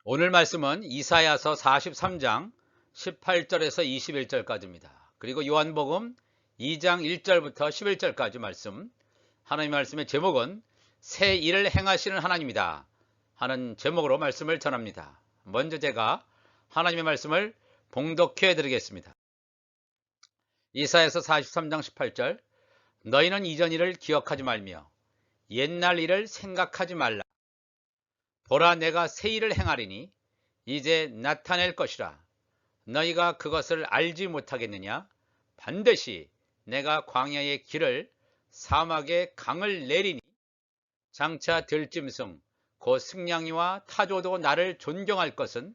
오늘 말씀은 이사야서 43장 18절에서 21절까지입니다. 그리고 요한복음 2장 1절부터 11절까지 말씀. 하나님의 말씀의 제목은 새 일을 행하시는 하나님이다 하는 제목으로 말씀을 전합니다. 먼저 제가 하나님의 말씀을 봉독해 드리겠습니다. 이사야서 43장 18절, 너희는 이전 일을 기억하지 말며 옛날 일을 생각하지 말라. 보라, 내가 새 일을 행하리니 이제 나타낼 것이라. 너희가 그것을 알지 못하겠느냐? 반드시 내가 광야의 길을 사막의 강을 내리니 장차 들짐승 곧 승냥이와 타조도 나를 존경할 것은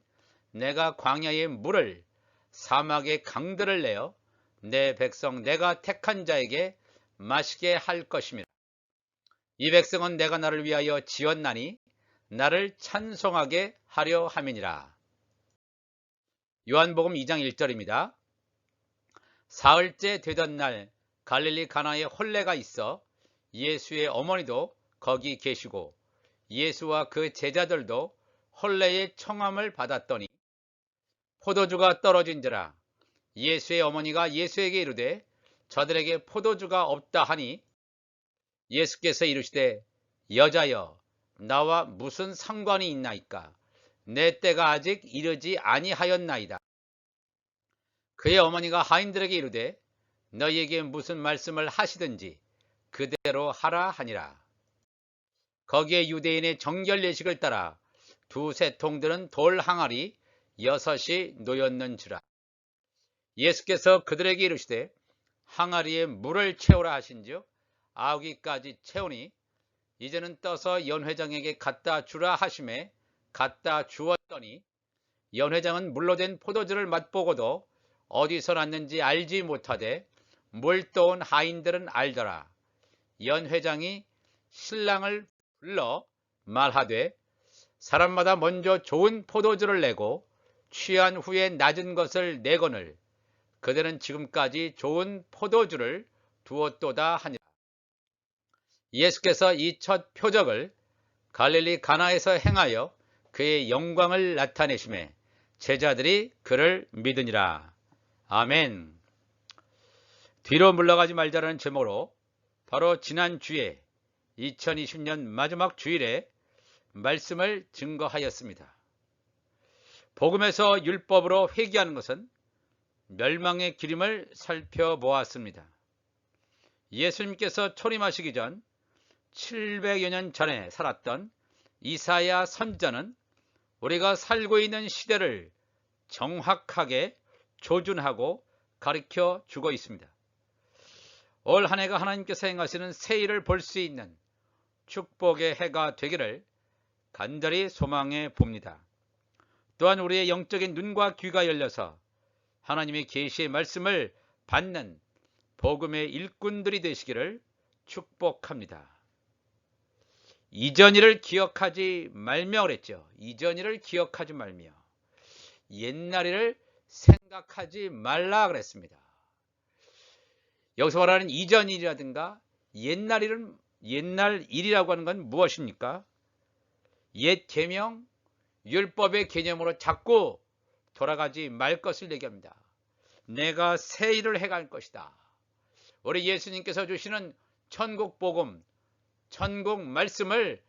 내가 광야의 물을 사막의 강들을 내어 내 백성 내가 택한 자에게 마시게 할 것임이라. 이 백성은 내가 나를 위하여 지었나니 나를 찬송하게 하려 함이니라. 요한복음 2장 1절입니다. 사흘째 되던 날 갈릴리 가나에 혼례가 있어 예수의 어머니도 거기 계시고 예수와 그 제자들도 혼례의 청함을 받았더니 포도주가 떨어진지라. 예수의 어머니가 예수에게 이르되 저들에게 포도주가 없다 하니 예수께서 이르시되 여자여, 나와 무슨 상관이 있나이까? 내 때가 아직 이르지 아니하였나이다. 그의 어머니가 하인들에게 이르되 너희에게 무슨 말씀을 하시든지 그대로 하라 하니라. 거기에 유대인의 정결 예식을 따라 두세 통들은 돌 항아리 6이 놓였는지라. 예수께서 그들에게 이르시되 항아리에 물을 채우라 하신즉 9기까지 채우니 이제는 떠서 연회장에게 갖다 주라 하심에 갖다 주었더니 연회장은 물로 된 포도주를 맛보고도 어디서 났는지 알지 못하되 물 떠온 하인들은 알더라. 연회장이 신랑을 불러 말하되 사람마다 먼저 좋은 포도주를 내고 취한 후에 낮은 것을 내거늘 그들은 지금까지 좋은 포도주를 두었도다 하니라. 예수께서 이 첫 표적을 갈릴리 가나에서 행하여 그의 영광을 나타내심에 제자들이 그를 믿으니라. 아멘. 뒤로 물러가지 말자라는 제목으로 바로 지난 주에 2020년 마지막 주일에 말씀을 증거하였습니다. 복음에서 율법으로 회개하는 것은 멸망의 길임을 살펴보았습니다. 예수님께서 초림하시기 전 700여 년 전에 살았던 이사야 선자는 우리가 살고 있는 시대를 정확하게 조준하고 가르쳐 주고 있습니다. 올 한 해가 하나님께서 행하시는 새 일을 볼 수 있는 축복의 해가 되기를 간절히 소망해 봅니다. 또한 우리의 영적인 눈과 귀가 열려서 하나님의 계시의 말씀을 받는 복음의 일꾼들이 되시기를 축복합니다. 이전 일을 기억하지 말며 그랬죠. 이전 일을 기억하지 말며 옛날 일을 생각하지 말라 그랬습니다. 여기서 말하는 이전 일이라든가 옛날 일은 옛날 일이라고 하는 건 무엇입니까? 옛 계명, 율법의 개념으로 자꾸 돌아가지 말 것을 얘기합니다. 내가 새 일을 해갈 것이다. 우리 예수님께서 주시는 천국 복음, 천국 말씀을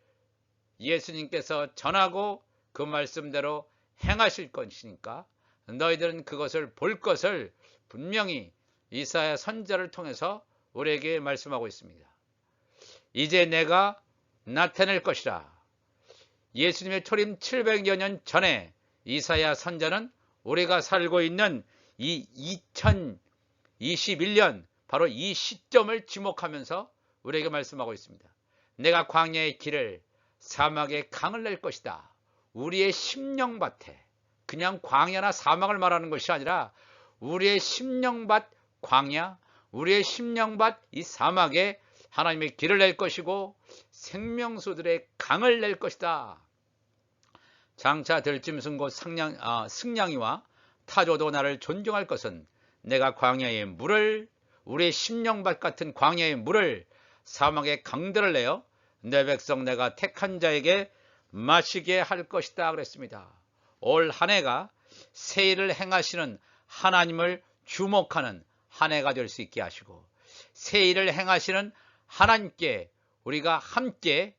예수님께서 전하고 그 말씀대로 행하실 것이니까 너희들은 그것을 볼 것을 분명히 이사야 선지자를 통해서 우리에게 말씀하고 있습니다. 이제 내가 나타낼 것이라. 예수님의 초림 700여 년 전에 이사야 선지자는 우리가 살고 있는 이 2021년 바로 이 시점을 지목하면서 우리에게 말씀하고 있습니다. 내가 광야의 길을 사막의 강을 낼 것이다. 우리의 심령밭에, 그냥 광야나 사막을 말하는 것이 아니라 우리의 심령밭 광야, 우리의 심령밭 이 사막에 하나님의 길을 낼 것이고 생명수들의 강을 낼 것이다. 장차 들짐승 곧 승냥이와 타조도 나를 존경할 것은 내가 광야의 물을, 우리의 심령밭 같은 광야의 물을 사막의 강들을 내어 내 백성 내가 택한 자에게 마시게 할 것이다 그랬습니다. 올 한 해가 새 일을 행하시는 하나님을 주목하는 한 해가 될 수 있게 하시고, 새 일을 행하시는 하나님께 우리가 함께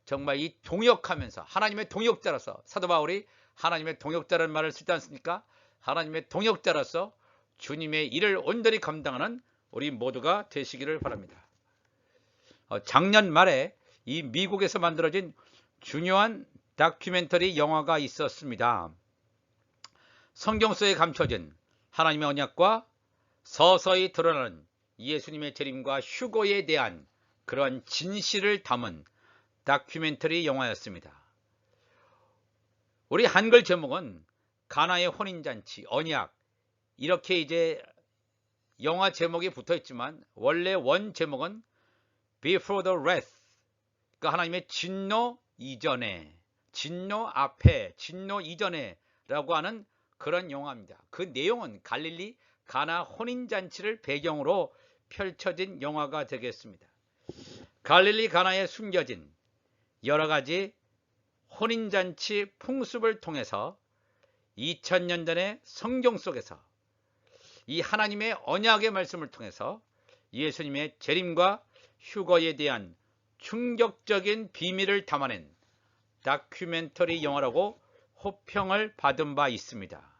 정말 이 동역하면서, 하나님의 동역자로서, 사도 바울이 하나님의 동역자라는 말을 쓰지 않습니까? 하나님의 동역자로서 주님의 일을 온전히 감당하는 우리 모두가 되시기를 바랍니다. 작년 말에 이 미국에서 만들어진 중요한 다큐멘터리 영화가 있었습니다. 성경 속에 감춰진 하나님의 언약과 서서히 드러나는 예수님의 재림과 휴거에 대한 그런 진실을 담은 다큐멘터리 영화였습니다. 우리 한글 제목은 가나의 혼인잔치, 언약, 이렇게 이제 영화 제목이 붙어 있지만 원래 원 제목은 Before the Wrath, 그러니까 하나님의 진노 이전에, 진노 앞에, 진노 이전에 라고 하는 그런 영화입니다. 그 내용은 갈릴리 가나 혼인잔치를 배경으로 펼쳐진 영화가 되겠습니다. 갈릴리 가나에 숨겨진 여러 가지 혼인잔치 풍습을 통해서 2000년 전의 성경 속에서 이 하나님의 언약의 말씀을 통해서 예수님의 재림과 휴거에 대한 충격적인 비밀을 담아낸 다큐멘터리 영화라고 호평을 받은 바 있습니다.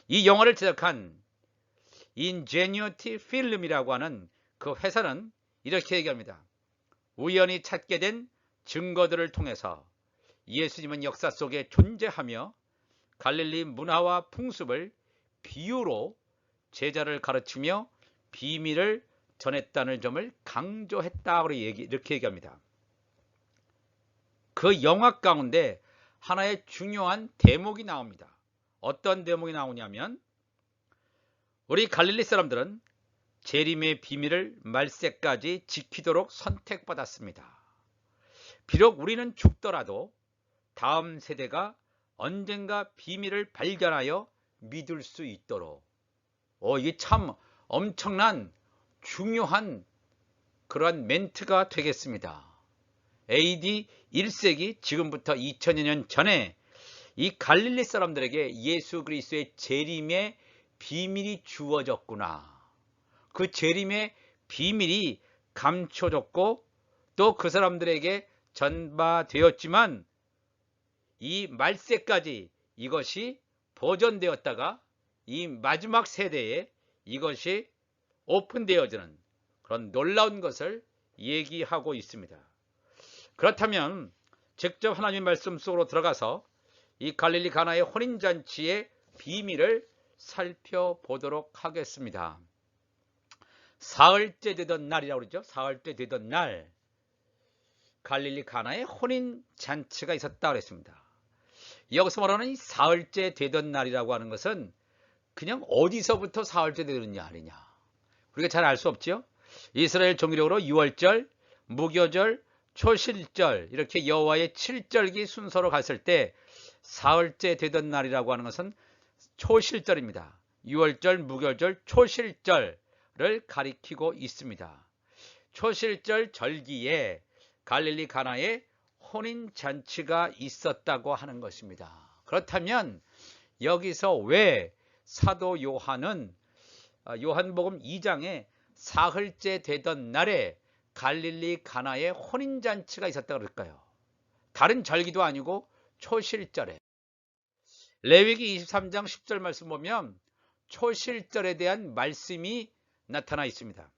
이 영화를 제작한 인제뉴티 필름이라고 하는 그 회사는 이렇게 얘기합니다. 우연히 찾게 된 증거들을 통해서 예수님은 역사 속에 존재하며 갈릴리 문화와 풍습을 비유로 제자를 가르치며 비밀을 전했다는 점을 강조했다고 이렇게 얘기합니다. 그 영화 가운데 하나의 중요한 대목이 나옵니다. 어떤 대목이 나오냐면, 우리 갈릴리 사람들은 재림의 비밀을 말세까지 지키도록 선택받았습니다. 비록 우리는 죽더라도 다음 세대가 언젠가 비밀을 발견하여 믿을 수 있도록, 이게 참 엄청난 중요한 그러한 멘트가 되겠습니다. AD 1세기, 지금부터 2000여 년 전에 이 갈릴리 사람들에게 예수 그리스도의 재림의 비밀이 주어졌구나. 그 재림의 비밀이 감춰졌고 또 그 사람들에게 전파되었지만 이 말세까지 이것이 보존되었다가 이 마지막 세대에 이것이 오픈되어지는 그런 놀라운 것을 얘기하고 있습니다. 그렇다면 직접 하나님의 말씀 속으로 들어가서 이 갈릴리 가나의 혼인잔치의 비밀을 살펴보도록 하겠습니다. 사흘째 되던 날이라고 그러죠. 사흘째 되던 날 갈릴리 가나의 혼인잔치가 있었다고 그랬습니다. 여기서 말하는 이 사흘째 되던 날이라고 하는 것은 그냥 어디서부터 사흘째 되느냐 아니냐, 우리가 잘 알 수 없죠. 이스라엘 종교적으로 유월절, 무교절, 초실절, 이렇게 여호와의 7절기 순서로 갔을 때 사흘째 되던 날이라고 하는 것은 초실절입니다. 유월절, 무교절, 초실절을 가리키고 있습니다. 초실절 절기에 갈릴리 가나에 혼인잔치가 있었다고 하는 것입니다. 그렇다면 여기서 왜 사도 요한은 요한복음 2장에 사흘째 되던 날에 갈릴리 가나에 혼인잔치가 있었다고 그럴까요? 다른 절기도 아니고 초실절에. 레위기 23장 10절 말씀 보면 초실절에 대한 말씀이 나타나 있습니다.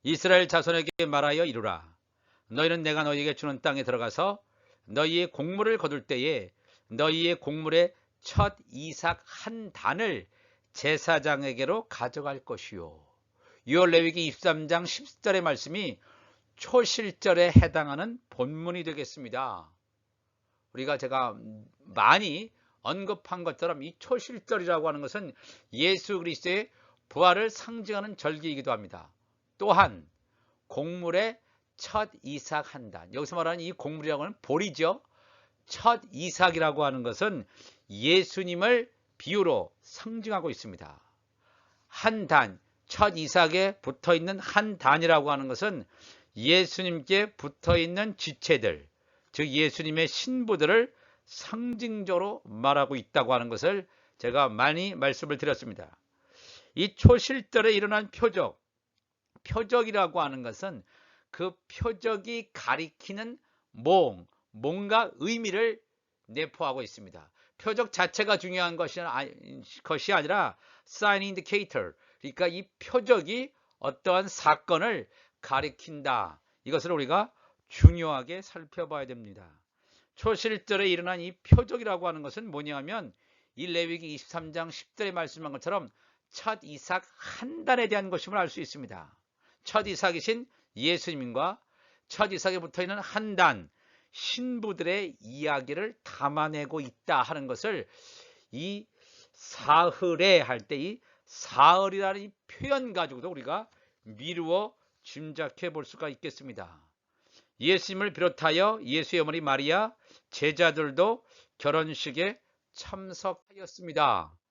이스라엘 자손에게 말하여 이르라. 너희는 내가 너희에게 주는 땅에 들어가서 너희의 곡물을 거둘 때에 너희의 곡물의 첫 이삭 한 단을 제사장에게로 가져갈 것이요. 이 레위기 23장 10절의 말씀이 초실절에 해당하는 본문이 되겠습니다. 우리가 제가 많이 언급한 것처럼 이 초실절이라고 하는 것은 예수 그리스도의 부활을 상징하는 절기이기도 합니다. 또한 곡물의 첫 이삭 한 단, 여기서 말하는 이 곡물이라고 하는 보리죠. 첫 이삭이라고 하는 것은 예수님을 비유로 상징하고 있습니다. 한 단, 첫 이삭에 붙어있는 한 단이라고 하는 것은 예수님께 붙어있는 지체들, 즉 예수님의 신부들을 상징적으로 말하고 있다고 하는 것을 제가 많이 말씀을 드렸습니다. 이 초실절에 일어난 표적이라고 하는 것은 그 표적이 가리키는 뭔가 의미를 내포하고 있습니다. 표적 자체가 중요한 것이 아니라 sign indicator, 그러니까 이 표적이 어떠한 사건을 가리킨다. 이것을 우리가 중요하게 살펴봐야 됩니다. 초실절에 일어난 이 표적이라고 하는 것은 뭐냐면 이 레위기 23장 10절에 말씀한 것처럼 첫 이삭 한 단에 대한 것임을 알 수 있습니다. 첫 이삭이신 예수님과 첫 이삭에 붙어있는 한 단, 신부들의 이야기를 담아내고 있다 하는 것을 이 사흘에 할 때 이 사흘이라는 이 표현 가지고도 우리가 미루어 짐작해 볼 수가 있겠습니다. 예수님을 비롯하여 예수의 어머니 마리아, 제자들도 결혼식에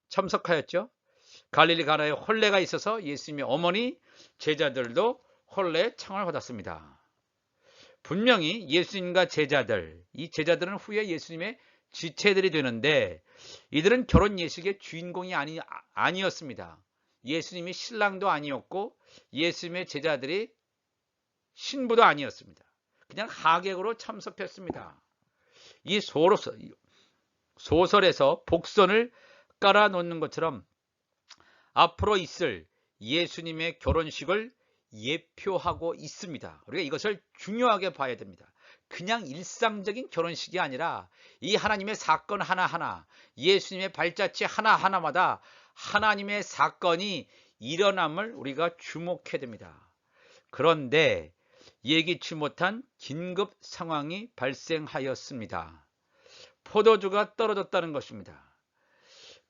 참석하였죠. 갈릴리 가나에 혼례가 있어서 예수님의 어머니, 제자들도 혼례 청을 받았습니다. 분명히 예수님과 제자들, 이 제자들은 후에 예수님의 지체들이 되는데 이들은 결혼 예식의 주인공이 아니었습니다. 예수님이 신랑도 아니었고 예수님의 제자들이 신부도 아니었습니다. 그냥 하객으로 참석했습니다. 이 소설에서 복선을 깔아놓는 것처럼 앞으로 있을 예수님의 결혼식을 예표하고 있습니다. 우리가 이것을 중요하게 봐야 됩니다. 그냥 일상적인 결혼식이 아니라 이 하나님의 사건 하나하나, 예수님의 발자취 하나하나마다 하나님의 사건이 일어남을 우리가 주목해야 됩니다. 그런데 예기치 못한 긴급 상황이 발생하였습니다. 포도주가 떨어졌다는 것입니다.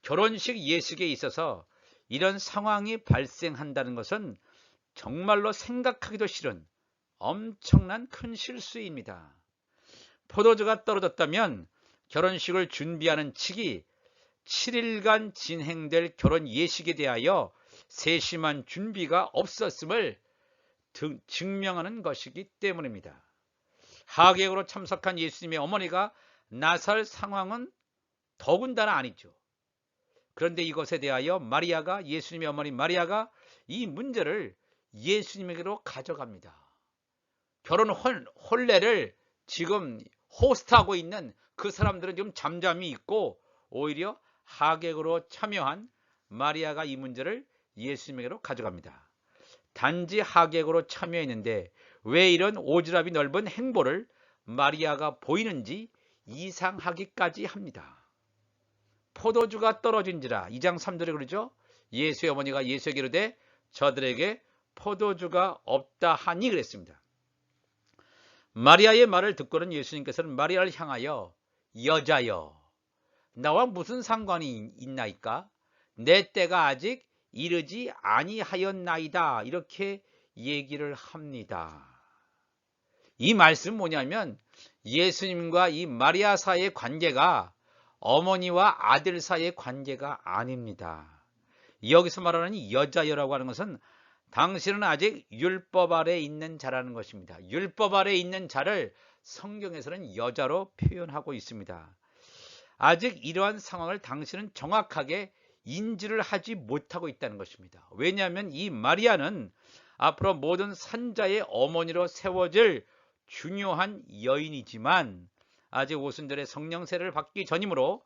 결혼식 예식에 있어서 이런 상황이 발생한다는 것은 정말로 생각하기도 싫은 엄청난 큰 실수입니다. 포도주가 떨어졌다면 결혼식을 준비하는 측이 7일간 진행될 결혼 예식에 대하여 세심한 준비가 없었음을 증명하는 것이기 때문입니다. 하객으로 참석한 예수님의 어머니가 나설 상황은 더군다나 아니죠. 그런데 이것에 대하여 예수님의 어머니 마리아가 이 문제를 예수님에게로 가져갑니다. 결혼 혼례를 지금 호스트하고 있는 그 사람들은 지금 잠잠히 있고 오히려 하객으로 참여한 마리아가 이 문제를 예수님에게로 가져갑니다. 단지 하객으로 참여했는데 왜 이런 오지랖이 넓은 행보를 마리아가 보이는지 이상하기까지 합니다. 포도주가 떨어진지라 2장 3절에 그러죠. 예수의 어머니가 예수에게 이르되 저들에게 포도주가 없다 하니 그랬습니다. 마리아의 말을 듣고는 예수님께서는 마리아를 향하여 여자여 나와 무슨 상관이 있나이까? 내 때가 아직 이르지 아니하였나이다 이렇게 얘기를 합니다. 이 말씀은 뭐냐면 예수님과 이 마리아 사이의 관계가 어머니와 아들 사이의 관계가 아닙니다. 여기서 말하는 여자여라고 하는 것은 당신은 아직 율법 아래 있는 자라는 것입니다. 율법 아래 있는 자를 성경에서는 여자로 표현하고 있습니다. 아직 이러한 상황을 당신은 정확하게 인지를 하지 못하고 있다는 것입니다. 왜냐하면 이 마리아는 앞으로 모든 산자의 어머니로 세워질 중요한 여인이지만 아직 오순절에 성령 세례를 받기 전이므로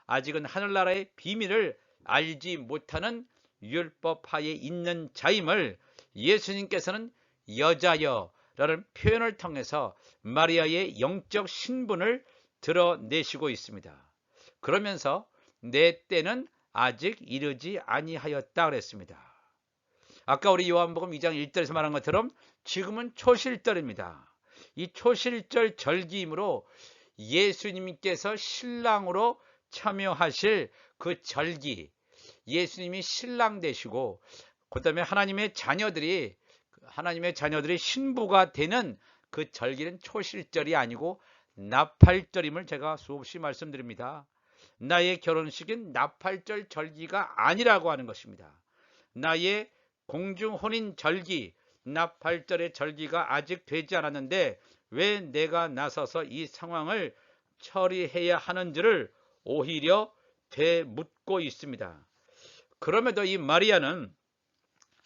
아직은 하늘나라의 비밀을 알지 못하는 율법하에 있는 자임을 예수님께서는 여자여라는 표현을 통해서 마리아의 영적 신분을 드러내시고 있습니다. 그러면서 내 때는 아직 이르지 아니하였다 그랬습니다. 아까 우리 요한복음 2장 1절에서 말한 것처럼 지금은 초실절입니다. 이 초실절 절기이므로 예수님께서 신랑으로 참여하실 그 절기, 예수님이 신랑 되시고 그 다음에 하나님의 자녀들이 신부가 되는 그 절기는 초실절이 아니고 나팔절임을 제가 수없이 말씀드립니다. 나의 결혼식은 나팔절 절기가 아니라고 하는 것입니다. 나의 공중혼인 절기, 나팔절의 절기가 아직 되지 않았는데 왜 내가 나서서 이 상황을 처리해야 하는지를 오히려 되묻고 있습니다. 그럼에도 이 마리아는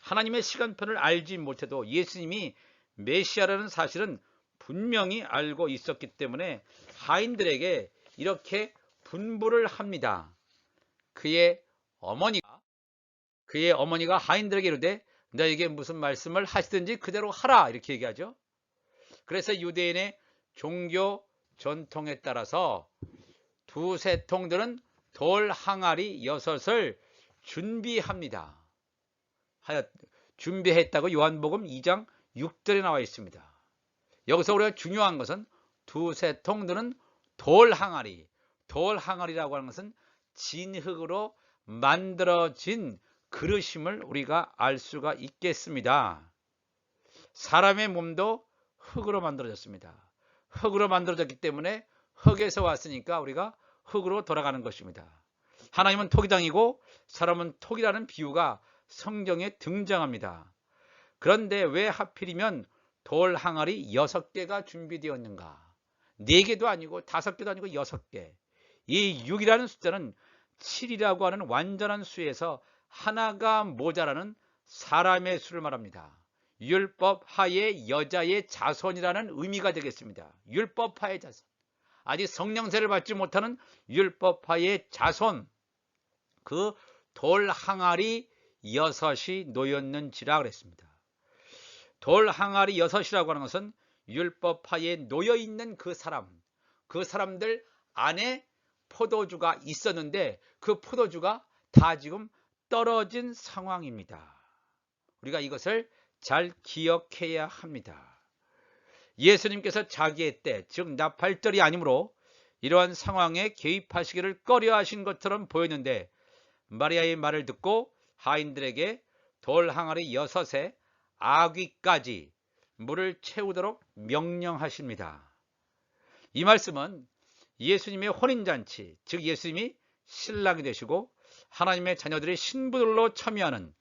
하나님의 시간표를 알지 못해도 예수님이 메시아라는 사실은 분명히 알고 있었기 때문에 하인들에게 이렇게 분부를 합니다. 그의 어머니가 하인들에게 이르되 너에게 무슨 말씀을 하시든지 그대로 하라 이렇게 얘기하죠. 그래서 유대인의 종교 전통에 따라서 두세 통들은 돌 항아리 6을 준비합니다. 준비했다고 요한복음 2장 6절에 나와 있습니다. 여기서 우리가 중요한 것은 두세 통들은 돌 항아리라고 하는 것은 진흙으로 만들어진 그릇임을 우리가 알 수가 있겠습니다. 사람의 몸도 흙으로 만들어졌습니다. 흙으로 만들어졌기 때문에 흙에서 왔으니까 우리가 흙으로 돌아가는 것입니다. 하나님은 토기장이고 사람은 토기라는 비유가 성경에 등장합니다. 그런데 왜 하필이면 돌 항아리 6개가 준비되었는가? 4개도 아니고 5개도 아니고 6개. 이 6이라는 숫자는 7이라고 하는 완전한 수에서 하나가 모자라는 사람의 수를 말합니다. 율법 하에 여자의 자손이라는 의미가 되겠습니다. 율법 하의 자손. 아직 성령세를 받지 못하는 율법 하의 자손. 그 돌 항아리 6이 놓였는지라 그랬습니다. 돌 항아리 6이라고 하는 것은 율법 하에 놓여 있는 그 사람들 안에 포도주가 있었는데 그 포도주가 다 지금 떨어진 상황입니다. 우리가 이것을 잘 기억해야 합니다. 예수님께서 자기의 때, 즉 나팔절이 아니므로 이러한 상황에 개입하시기를 꺼려하신 것처럼 보였는데 마리아의 말을 듣고 하인들에게 돌 항아리 6에 아귀까지 물을 채우도록 명령하십니다. 이 말씀은 예수님의 혼인잔치, 즉 예수님이 신랑이 되시고 하나님의 자녀들이 신부들로 참여하는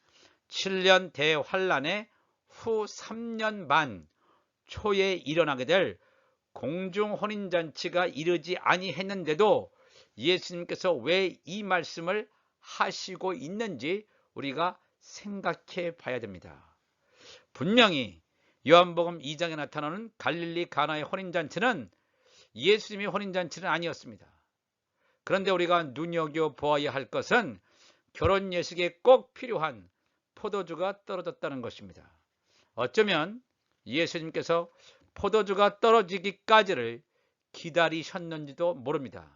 7년 대환란의 후 3년 반 초에 일어나게 될 공중 혼인잔치가 이르지 아니했는데도 예수님께서 왜 이 말씀을 하시고 있는지 우리가 생각해 봐야 됩니다. 분명히 요한복음 2장에 나타나는 갈릴리 가나의 혼인잔치는 예수님의 혼인잔치는 아니었습니다. 그런데 우리가 눈여겨보아야 할 것은 결혼 예식에 꼭 필요한 포도주가 떨어졌다는 것입니다. 어쩌면 예수님께서 포도주가 떨어지기까지를 기다리셨는지도 모릅니다.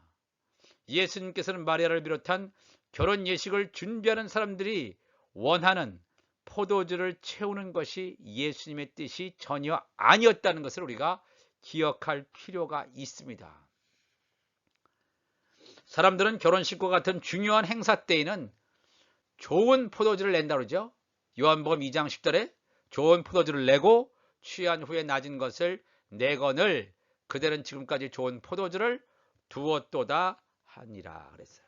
예수님께서는 마리아를 비롯한 결혼 예식을 준비하는 사람들이 원하는 포도주를 채우는 것이 예수님의 뜻이 전혀 아니었다는 것을 우리가 기억할 필요가 있습니다. 사람들은 결혼식과 같은 중요한 행사 때에는 좋은 포도주를 낸다 그러죠. 요한복음 2장 10절에 좋은 포도주를 내고 취한 후에 낮은 것을 내거늘 그들은 지금까지 좋은 포도주를 두었도다 하니라 그랬어요.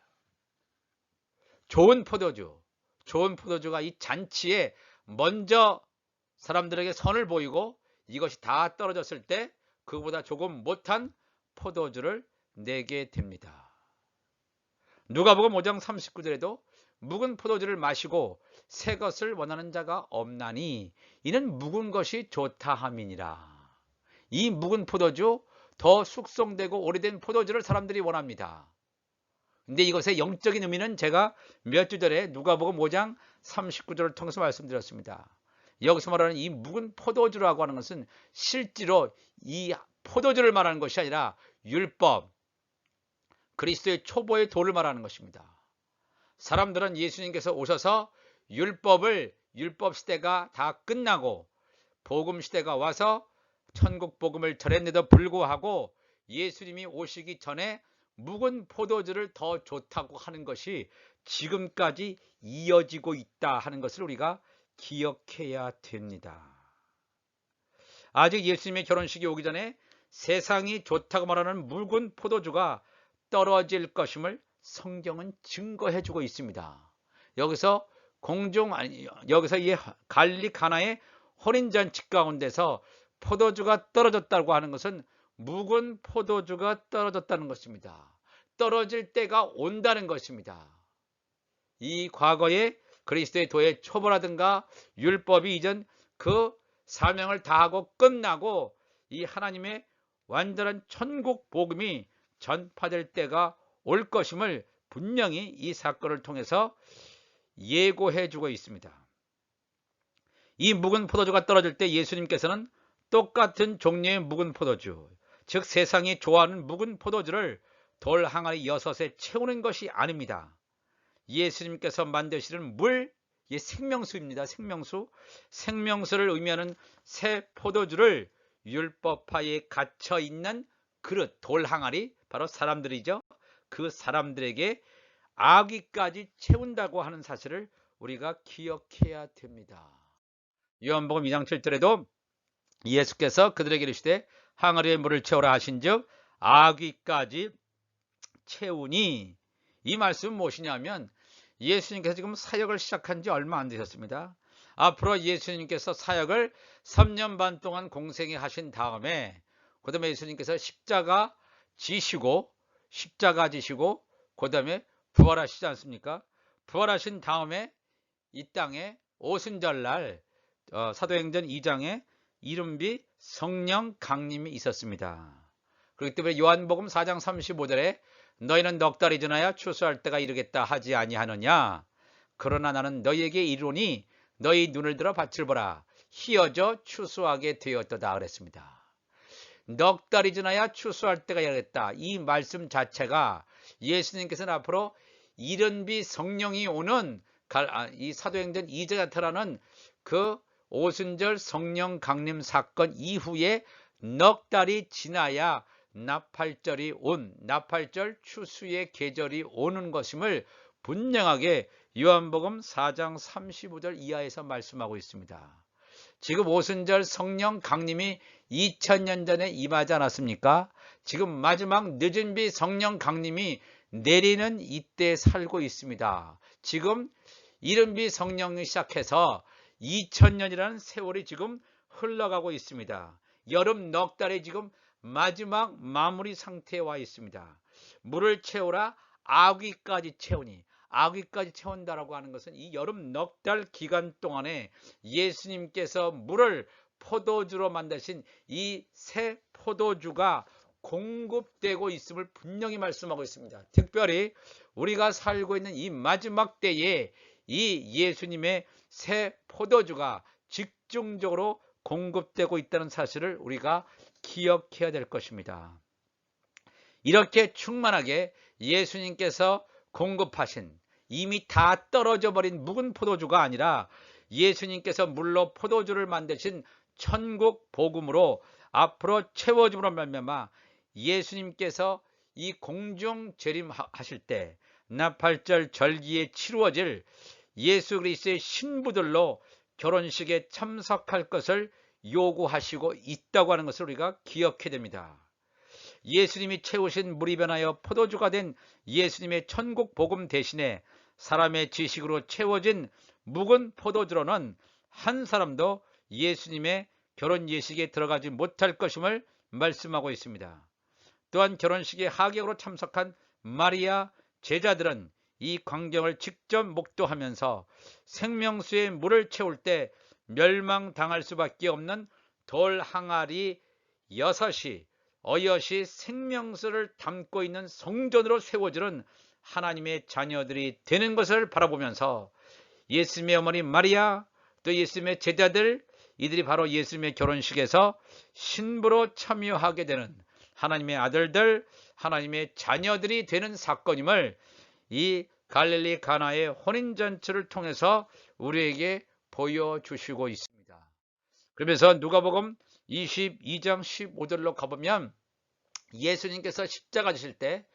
좋은 포도주가 이 잔치에 먼저 사람들에게 선을 보이고 이것이 다 떨어졌을 때 그보다 조금 못한 포도주를 내게 됩니다. 누가복음 5장 39절에도 묵은 포도주를 마시고 새 것을 원하는 자가 없나니 이는 묵은 것이 좋다 함이니라. 이 묵은 포도주, 더 숙성되고 오래된 포도주를 사람들이 원합니다. 근데 이것의 영적인 의미는 제가 몇 주 전에 누가복음 5장 39절을 통해서 말씀드렸습니다. 여기서 말하는 이 묵은 포도주라고 하는 것은 실제로 이 포도주를 말하는 것이 아니라 율법, 그리스도의 초보의 도를 말하는 것입니다. 사람들은 예수님께서 오셔서 율법 시대가 다 끝나고 복음 시대가 와서 천국 복음을 전했는데도 불구하고 예수님이 오시기 전에 묵은 포도주를 더 좋다고 하는 것이 지금까지 이어지고 있다 하는 것을 우리가 기억해야 됩니다. 아직 예수님의 결혼식이 오기 전에 세상이 좋다고 말하는 묵은 포도주가 떨어질 것임을 성경은 증거해 주고 있습니다. 여기서 이 갈릴리 가나의 혼인잔치 가운데서 포도주가 떨어졌다고 하는 것은 묵은 포도주가 떨어졌다는 것입니다. 떨어질 때가 온다는 것입니다. 이 과거에 그리스도의 도에 초보라든가 율법이 이전 그 사명을 다하고 끝나고 이 하나님의 완전한 천국 복음이 전파될 때가 올 것임을 분명히 이 사건을 통해서 예고해 주고 있습니다. 이 묵은 포도주가 떨어질 때 예수님께서는 똑같은 종류의 묵은 포도주, 즉 세상이 좋아하는 묵은 포도주를 돌 항아리 6에 채우는 것이 아닙니다. 예수님께서 만드시는 물, 이 생명수입니다. 생명수. 생명수를 의미하는 새 포도주를 율법하에 갇혀 있는 그릇, 돌 항아리, 바로 사람들이죠. 그 사람들에게 아기까지 채운다고 하는 사실을 우리가 기억해야 됩니다. 요한복음 2장 7절에도 예수께서 그들에게 이르시되 항아리에 물을 채우라 하신즉 아기까지 채우니, 이 말씀은 무엇이냐면 예수님께서 지금 사역을 시작한 지 얼마 안 되셨습니다. 앞으로 예수님께서 사역을 3년 반 동안 공생에 하신 다음에 그 다음에 예수님께서 십자가 지시고 그 다음에 부활하시지 않습니까? 부활하신 다음에 이 땅에 오순절날 사도행전 2장에 이른비 성령 강림이 있었습니다. 그렇기 때문에 요한복음 4장 35절에 너희는 넉 달이 지나야 추수할 때가 이르겠다 하지 아니하느냐. 그러나 나는 너희에게 이르노니 너희 눈을 들어 밭을 보라. 희어져 추수하게 되었도다 그랬습니다. 넉 달이 지나야 추수할 때가 이르겠다. 이 말씀 자체가 예수님께서는 앞으로 이른비 성령이 오는 이 사도행전 2장 나타나는 그 오순절 성령 강림 사건 이후에 넉 달이 지나야 나팔절 추수의 계절이 오는 것임을 분명하게 요한복음 4장 35절 이하에서 말씀하고 있습니다. 지금 오순절 성령 강림이 2000년 전에 임하지 않았습니까? 지금 마지막 늦은 비 성령 강림이 내리는 이때 살고 있습니다. 지금 이른 비 성령이 시작해서 2000년이라는 세월이 지금 흘러가고 있습니다. 여름 넉 달에 지금 마지막 마무리 상태에 와 있습니다. 물을 채우라 아귀까지 채우니, 아귀까지 채운다라고 하는 것은 이 여름 넉 달 기간 동안에 예수님께서 물을 포도주로 만드신 이 새 포도주가 공급되고 있음을 분명히 말씀하고 있습니다. 특별히 우리가 살고 있는 이 마지막 때에 이 예수님의 새 포도주가 집중적으로 공급되고 있다는 사실을 우리가 기억해야 될 것입니다. 이렇게 충만하게 예수님께서 공급하신 이미 다 떨어져 버린 묵은 포도주가 아니라 예수님께서 물로 포도주를 만드신 천국 복음으로 앞으로 채워짐으로 말미암아 예수님께서 이 공중 재림하실 때 나팔절 절기에 치루어질 예수 그리스도의 신부들로 결혼식에 참석할 것을 요구하시고 있다고 하는 것을 우리가 기억해야 됩니다. 예수님이 채우신 물이 변하여 포도주가 된 예수님의 천국 복음 대신에 사람의 지식으로 채워진 묵은 포도주로는 한 사람도 예수님의 결혼 예식에 들어가지 못할 것임을 말씀하고 있습니다. 또한 결혼식에 하객으로 참석한 마리아 제자들은 이 광경을 직접 목도하면서 생명수의 물을 채울 때 멸망당할 수밖에 없는 돌 항아리 6이 어여시 생명수를 담고 있는 성전으로 세워지는 하나님의 자녀들이 되는 것을 바라보면서 예수님의 어머니 마리아, 또 예수님의 제자들, 이들이 바로 예수님의 결혼식에서 신부로 참여하게 되는 하나님의 아들들, 하나님의 자녀들이 되는 사건임을 이 갈릴리 가나의 혼인잔치를 통해서 우리에게 보여주시고 있습니다. 그러면서 누가복음 22장 15절로 가보면 예수님께서 십자가 지실 때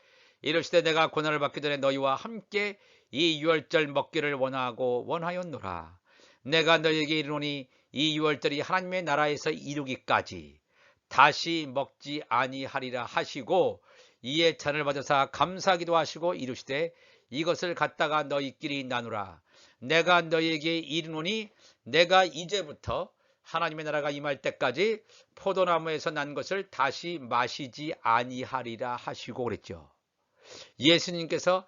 이르시되 내가 고난을 받기 전에 너희와 함께 이 유월절 먹기를 원하였노라. 내가 너희에게 이르노니 이 유월절이 하나님의 나라에서 이루기까지 다시 먹지 아니하리라 하시고 이에 잔을 받으사 감사하기도 하시고 이르시되 이것을 갖다가 너희끼리 나누라. 내가 너희에게 이르노니 내가 이제부터 하나님의 나라가 임할 때까지 포도나무에서 난 것을 다시 마시지 아니하리라 하시고 그랬죠. 예수님께서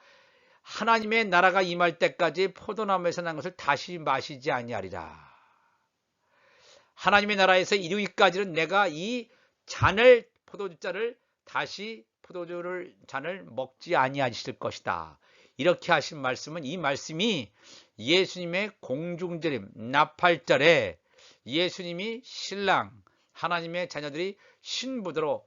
하나님의 나라가 임할 때까지 포도나무에서 난 것을 다시 마시지 아니하리라. 하나님의 나라에서 이루기까지는 내가 이 잔을, 포도주잔을 다시 포도주를 잔을 먹지 아니하실 것이다. 이렇게 하신 말씀은, 이 말씀이 예수님의 공중재림 나팔절에 예수님이 신랑, 하나님의 자녀들이 신부로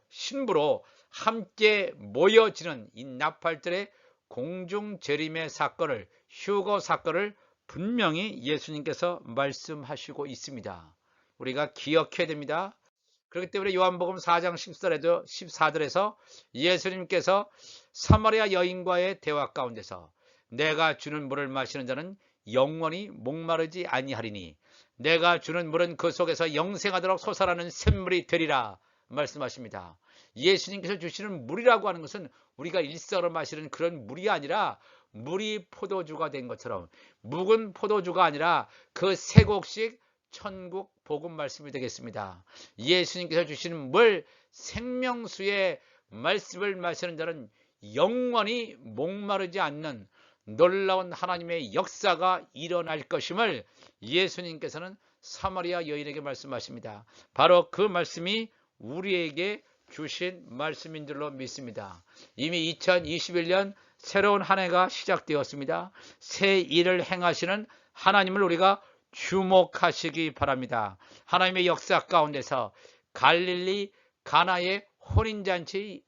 함께 모여지는 이 나팔절의 공중재림의 사건을, 휴거 사건을 분명히 예수님께서 말씀하시고 있습니다. 우리가 기억해야 됩니다. 그렇기 때문에 요한복음 4장 14절에서 예수님께서 사마리아 여인과의 대화 가운데서 내가 주는 물을 마시는 자는 영원히 목마르지 아니하리니 내가 주는 물은 그 속에서 영생하도록 솟아나는 샘물이 되리라 말씀하십니다. 예수님께서 주시는 물이라고 하는 것은 우리가 일상으로 마시는 그런 물이 아니라, 물이 포도주가 된 것처럼 묵은 포도주가 아니라 그 세 곡씩 천국 복음 말씀이 되겠습니다. 예수님께서 주시는 물, 생명수의 말씀을 마시는 자는 영원히 목마르지 않는 놀라운 하나님의 역사가 일어날 것임을 예수님께서는 사마리아 여인에게 말씀하십니다. 바로 그 말씀이 우리에게 주신 말씀인 줄로 믿습니다. 이미 2021년 새로운 한 해가 시작되었습니다. 새 일을 행하시는 하나님을 우리가 주목하시기 바랍니다. 하나님의 역사 가운데서 갈릴리 가나의 혼인잔치,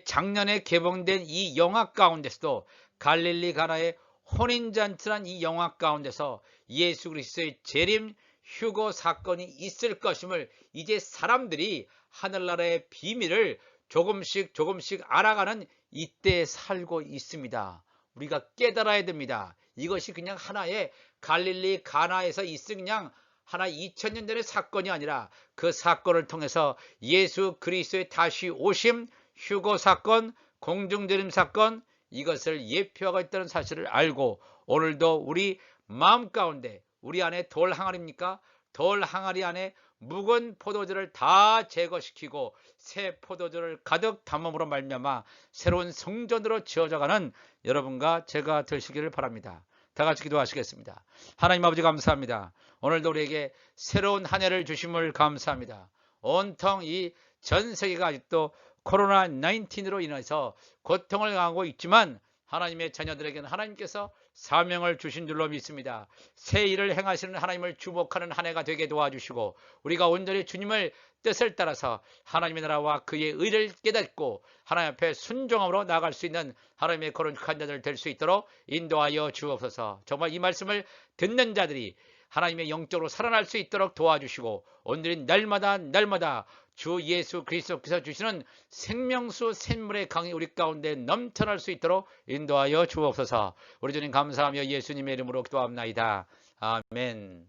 작년에 개봉된 이 영화 가운데서도 갈릴리 가나의 혼인잔치란 이 영화 가운데서 예수 그리스도의 재림 휴거 사건이 있을 것임을 이제 사람들이 하늘나라의 비밀을 조금씩 알아가는 이때에 살고 있습니다. 우리가 깨달아야 됩니다. 이것이 그냥 하나의 갈릴리 가나에서 있은 그냥 하나 2000년 전의 사건이 아니라 그 사건을 통해서 예수 그리스도의 다시 오심, 휴거 사건, 공중재림 사건, 이것을 예표하고 있다는 사실을 알고 오늘도 우리 마음 가운데, 우리 안에 돌 항아리입니까? 돌 항아리 안에 묵은 포도주를 다 제거시키고 새 포도주를 가득 담음으로 말미암아 새로운 성전으로 지어져가는 여러분과 제가 되시기를 바랍니다. 다 같이 기도하시겠습니다. 하나님 아버지 감사합니다. 오늘도 우리에게 새로운 한 해를 주심을 감사합니다. 온통 이 전 세계가 아직도 코로나 19으로 인해서 고통을 당하고 있지만 하나님의 자녀들에게는 하나님께서 사명을 주신 줄로 믿습니다. 새 일을 행하시는 하나님을 주목하는 한 해가 되게 도와주시고 우리가 온전히 주님을 뜻을 따라서 하나님의 나라와 그의 의를 깨닫고 하나님 앞에 순종함으로 나아갈 수 있는 하나님의 거룩한 자들 될 수 있도록 인도하여 주옵소서. 정말 이 말씀을 듣는 자들이 하나님의 영적으로 살아날 수 있도록 도와주시고 오늘은 날마다 주 예수 그리스도께서 주시는 생명수 샘물의 강이 우리 가운데 넘쳐날 수 있도록 인도하여 주옵소서. 우리 주님 감사하며 예수님의 이름으로 기도합나이다. 아멘.